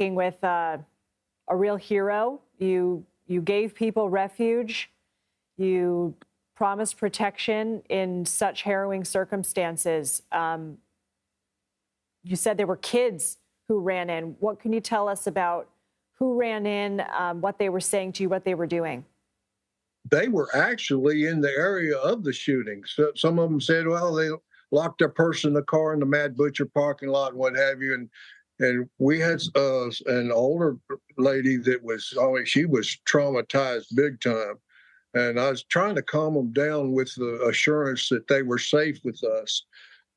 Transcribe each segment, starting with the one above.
with a real hero. You gave people refuge. You promised protection in such harrowing circumstances. You said there were kids who ran in. What can you tell us about who ran in, what they were saying to you, what they were doing? They were actually in the area of the shooting. So some of them said, well, they locked their purse in the car in the Mad Butcher parking lot and what have you. And we had an older lady that was, she was traumatized big time. And I was trying to calm them down with the assurance that they were safe with us.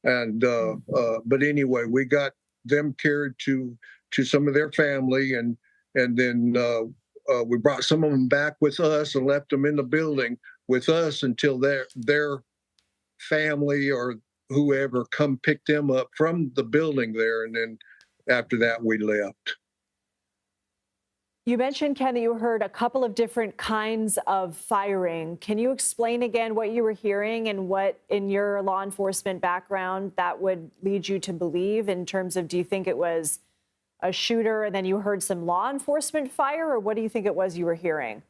And but anyway, we got them carried to some of their family, and then we brought some of them back with us and left them in the building with us until their family or whoever come pick them up from the building there, and then after that we left. You mentioned, Ken, that you heard a couple of different kinds of firing. Can you explain again what you were hearing and what, in your law enforcement background, that would lead you to believe in terms of, do you think it was a shooter and then you heard some law enforcement fire, or what do you think it was you were hearing?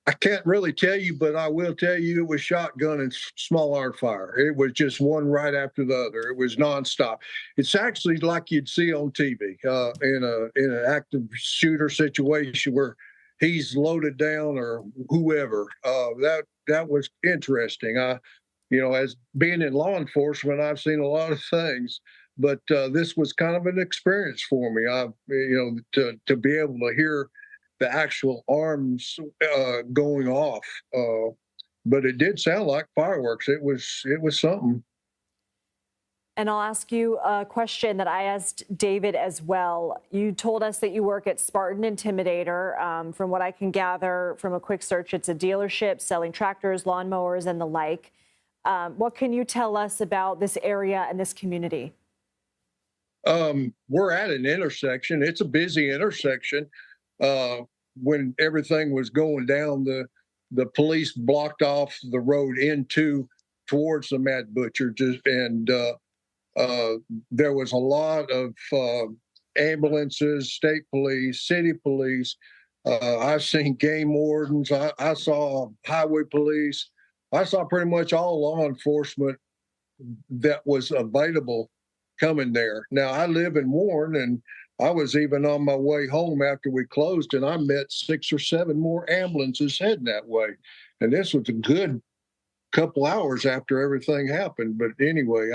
I can't really tell you, but I will tell you it was shotgun and small arm fire. It was just one right after the other. It was nonstop. It's actually like you'd see on TV in an active shooter situation where he's loaded down or whoever. That was interesting. As being in law enforcement, I've seen a lot of things, but this was kind of an experience for me. To be able to hear the actual arms going off, but it did sound like fireworks. It was something. And I'll ask you a question that I asked David as well. You told us that you work at Spartan Intimidator. From what I can gather from a quick search, it's a dealership selling tractors, lawnmowers, and the like. What can you tell us about this area and this community? We're at an intersection. It's a busy intersection. When everything was going down, the police blocked off the road towards the Mad Butcher, and there was a lot of ambulances, state police, city police. I've seen game wardens. I saw highway police. I saw pretty much all law enforcement that was available coming there. Now, I live in Warren, and I was even on my way home after we closed, and I met 6 or 7 more ambulances heading that way. And this was a good couple hours after everything happened. But anyway,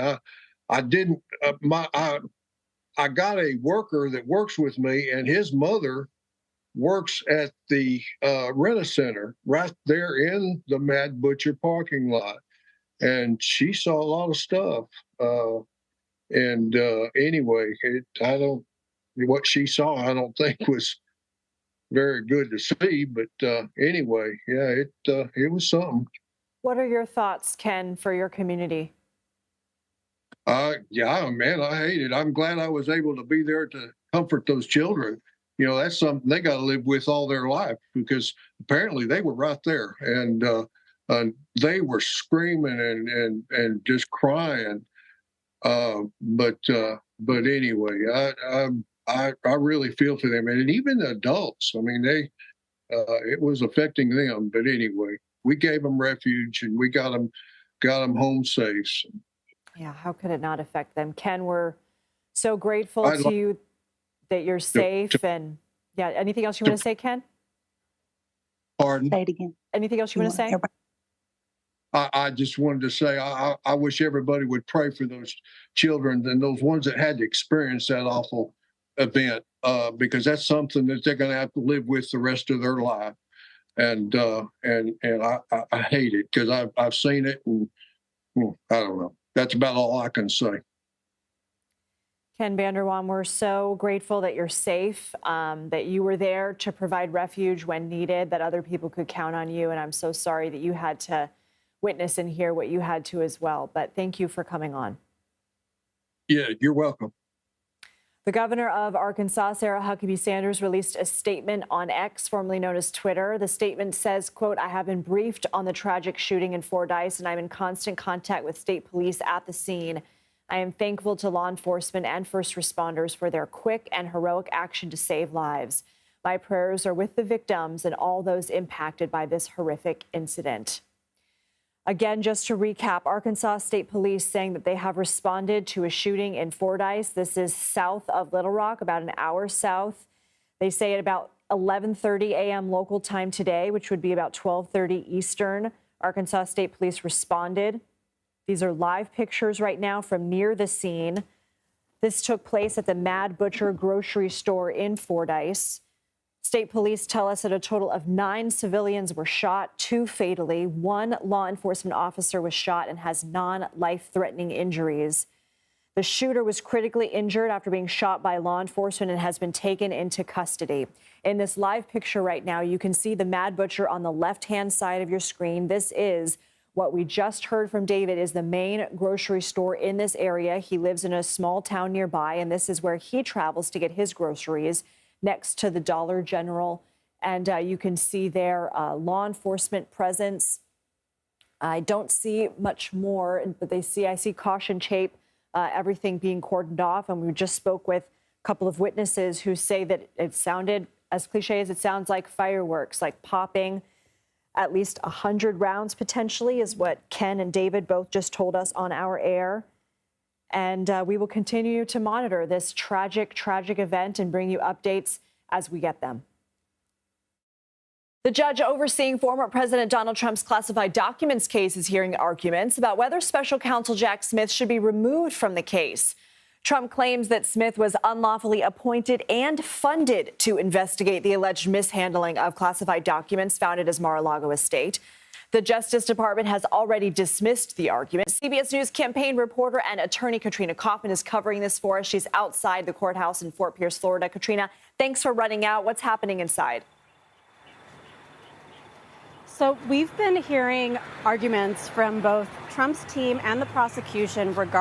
I got a worker that works with me, and his mother works at the Rent-A-Center right there in the Mad Butcher parking lot, and she saw a lot of stuff. Anyway, what she saw, I don't think was very good to see, but anyway, yeah, it was something. What are your thoughts, Ken, for your community? Yeah, man, I hate it. I'm glad I was able to be there to comfort those children. That's something they got to live with all their life, because apparently they were right there, and they were screaming and just crying. But anyway, I really feel for them, and even the adults. I mean, it was affecting them. But anyway, we gave them refuge, and we got them home safe. So. Yeah, how could it not affect them? Ken, we're so grateful to you that you're safe. And yeah, anything else you want to say, Ken? Pardon? Say it again. Anything else you want to say? I just wanted to say I wish everybody would pray for those children and those ones that had to experience that awful event, because that's something that they're going to have to live with the rest of their life. And I hate it, because I've seen it, and I don't know. That's about all I can say. Ken Vanderwam, we're so grateful that you're safe, that you were there to provide refuge when needed, that other people could count on you. And I'm so sorry that you had to witness and hear what you had to as well. But thank you for coming on. Yeah, you're welcome. The governor of Arkansas, Sarah Huckabee Sanders, released a statement on X, formerly known as Twitter. The statement says, quote, "I have been briefed on the tragic shooting in Fordyce, and I'm in constant contact with state police at the scene. I am thankful to law enforcement and first responders for their quick and heroic action to save lives. My prayers are with the victims and all those impacted by this horrific incident. Again, just to recap, Arkansas State Police saying that they have responded to a shooting in Fordyce. This is south of Little Rock, about an hour south. They say at about 11:30 a.m. local time today, which would be about 12:30 Eastern, Arkansas State Police responded. These are live pictures right now from near the scene. This took place at the Mad Butcher grocery store in Fordyce. State police tell us that a total of 9 civilians were shot, 2 fatally. 1 law enforcement officer was shot and has non-life-threatening injuries. The shooter was critically injured after being shot by law enforcement and has been taken into custody. In this live picture right now, you can see the Mad Butcher on the left-hand side of your screen. This is what we just heard from David is the main grocery store in this area. He lives in a small town nearby, and this is where he travels to get his groceries, next to the Dollar General. And you can see there law enforcement presence. I don't see much more, but I see caution tape, everything being cordoned off. And we just spoke with a couple of witnesses who say that it sounded, as cliche as it sounds, like fireworks, like popping. At least 100 rounds potentially is what Ken and David both just told us on our air. And we will continue to monitor this tragic event and bring you updates as we get them. The judge overseeing former President Donald Trump's classified documents case is hearing arguments about whether special counsel Jack Smith should be removed from the case. Trump claims that Smith was unlawfully appointed and funded to investigate the alleged mishandling of classified documents found at his Mar-a-Lago estate. The Justice Department has already dismissed the argument. CBS News campaign reporter and attorney Katrina Kaufman is covering this for us. She's outside the courthouse in Fort Pierce, Florida. Katrina, thanks for running out. What's happening inside? So we've been hearing arguments from both Trump's team and the prosecution regarding